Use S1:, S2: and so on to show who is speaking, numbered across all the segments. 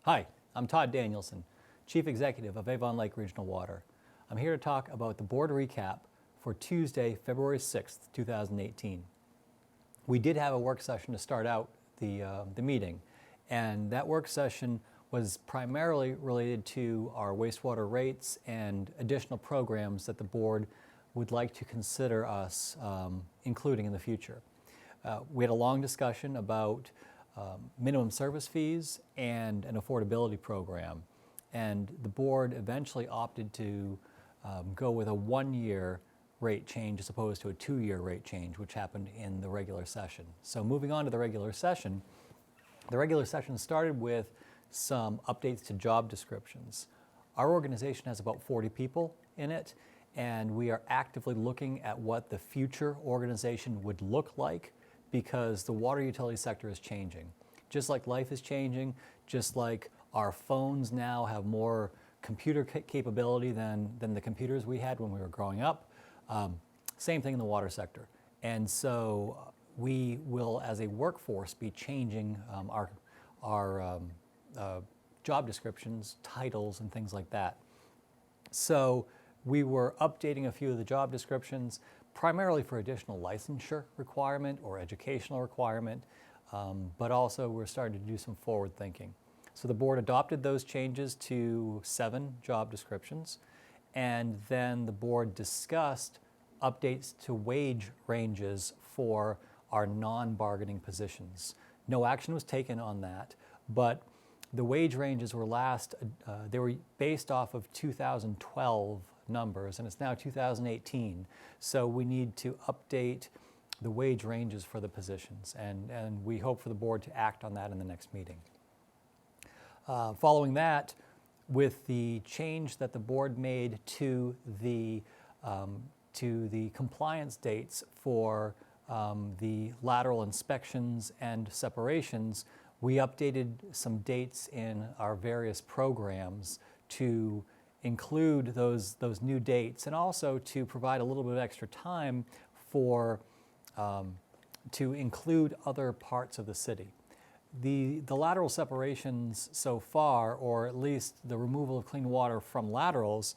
S1: Hi, I'm Todd Danielson, Chief Executive of Avon Lake Regional Water. I'm here to talk about the board recap for Tuesday, February 6th, 2018. We did have a work session to start out the meeting, and that work session was primarily related to our wastewater rates and additional programs that the board would like to consider us including in the future. We had a long discussion about minimum service fees and an affordability program, and the board eventually opted to go with a one-year rate change as opposed to a two-year rate change, which happened in the regular session. So moving on to the regular session started with some updates to job descriptions. Our organization has about 40 people in it, and we are actively looking at what the future organization would look like, because the water utility sector is changing. Just like life is changing, just like our phones now have more computer capability than the computers we had when we were growing up, same thing in the water sector. And so we will, as a workforce, be changing our job descriptions, titles, and things like that. So we were updating a few of the job descriptions, primarily for additional licensure requirement or educational requirement, but also we're starting to do some forward thinking. So the board adopted those changes to 7 job descriptions, and then the board discussed updates to wage ranges for our non-bargaining positions. No action was taken on that, but the wage ranges were they were based off of 2012 numbers, and it's now 2018. So we need to update the wage ranges for the positions, and we hope for the board to act on that in the next meeting. Following that, with the change that the board made to the compliance dates for the lateral inspections and separations, we updated some dates in our various programs to include those new dates, and also to provide a little bit of extra time for to include other parts of the city. The lateral separations so far, or at least the removal of clean water from laterals,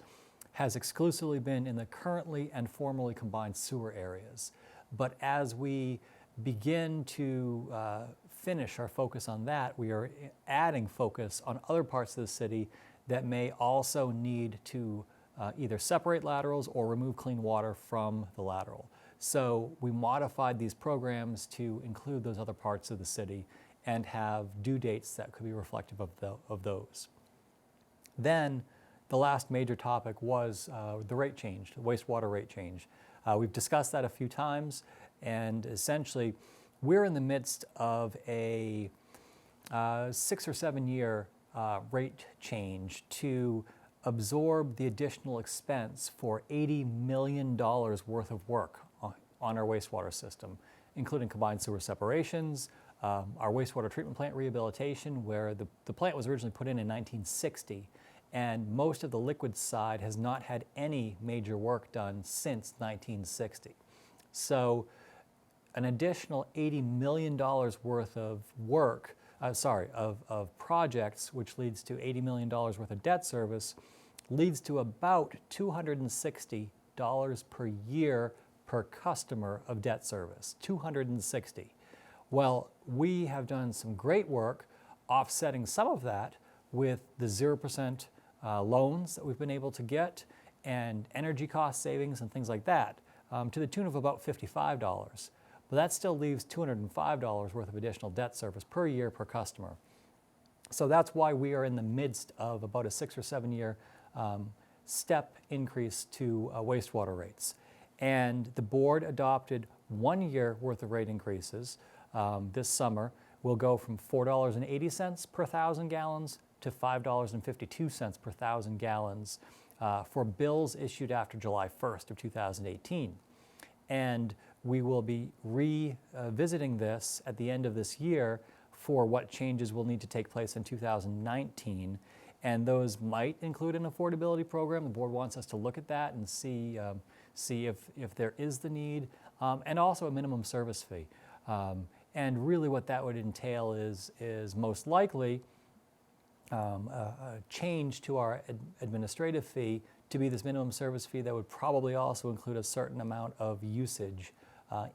S1: has exclusively been in the currently and formerly combined sewer areas. But as we begin to finish our focus on that, we are adding focus on other parts of the city that may also need to either separate laterals or remove clean water from the lateral. So we modified these programs to include those other parts of the city and have due dates that could be reflective of those. Then the last major topic was the rate change, the wastewater rate change. We've discussed that a few times, and essentially we're in the midst of a 6 or 7 year rate change to absorb the additional expense for $80 million worth of work on our wastewater system, including combined sewer separations, our wastewater treatment plant rehabilitation, where the plant was originally put in 1960, and most of the liquid side has not had any major work done since 1960. So an additional $80 million worth of work, of projects, which leads to $80 million worth of debt service, leads to about $260 per year per customer of debt service, $260. Well, we have done some great work offsetting some of that with the 0% loans that we've been able to get, and energy cost savings and things like that, to the tune of about $55. But that still leaves $205 worth of additional debt service per year per customer. So that's why we are in the midst of about a 6 or 7 year step increase to wastewater rates. And the board adopted 1 year worth of rate increases this summer. We'll go from $4.80 per 1,000 gallons to $5.52 per 1,000 gallons for bills issued after July 1st of 2018. And we will be revisiting this at the end of this year for what changes will need to take place in 2019. And those might include an affordability program. The board wants us to look at that and see if there is the need, and also a minimum service fee. And really what that would entail is most likely a change to our administrative fee to be this minimum service fee that would probably also include a certain amount of usage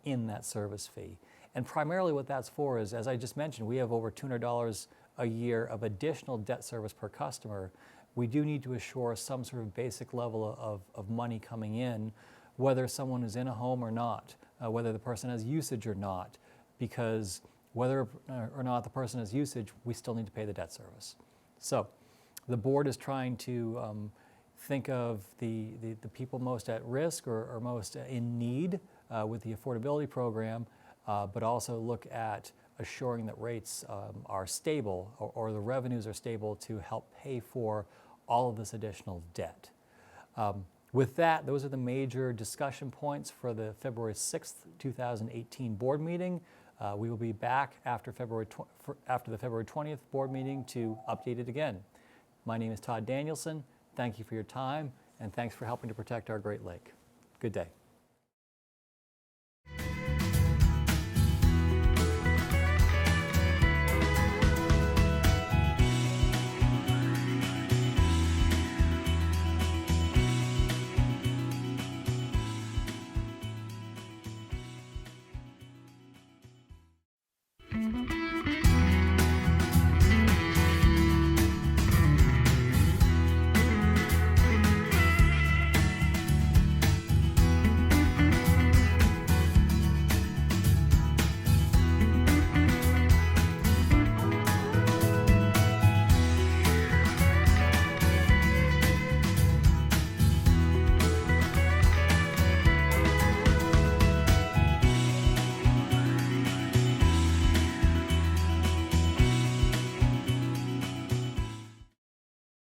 S1: in that service fee. And primarily what that's for is, as I just mentioned, we have over $200 a year of additional debt service per customer. We do need to assure some sort of basic level of money coming in, whether someone is in a home or not, whether the person has usage or not, because whether or not the person has usage, we still need to pay the debt service. So the board is trying to think of the people most at risk or most in need with the affordability program, but also look at assuring that rates are stable or the revenues are stable to help pay for all of this additional debt. With that, those are the major discussion points for the February 6th, 2018 board meeting. We will be back after the February 20th board meeting to update it again. My name is Todd Danielson. Thank you for your time, and thanks for helping to protect our Great Lake. Good day.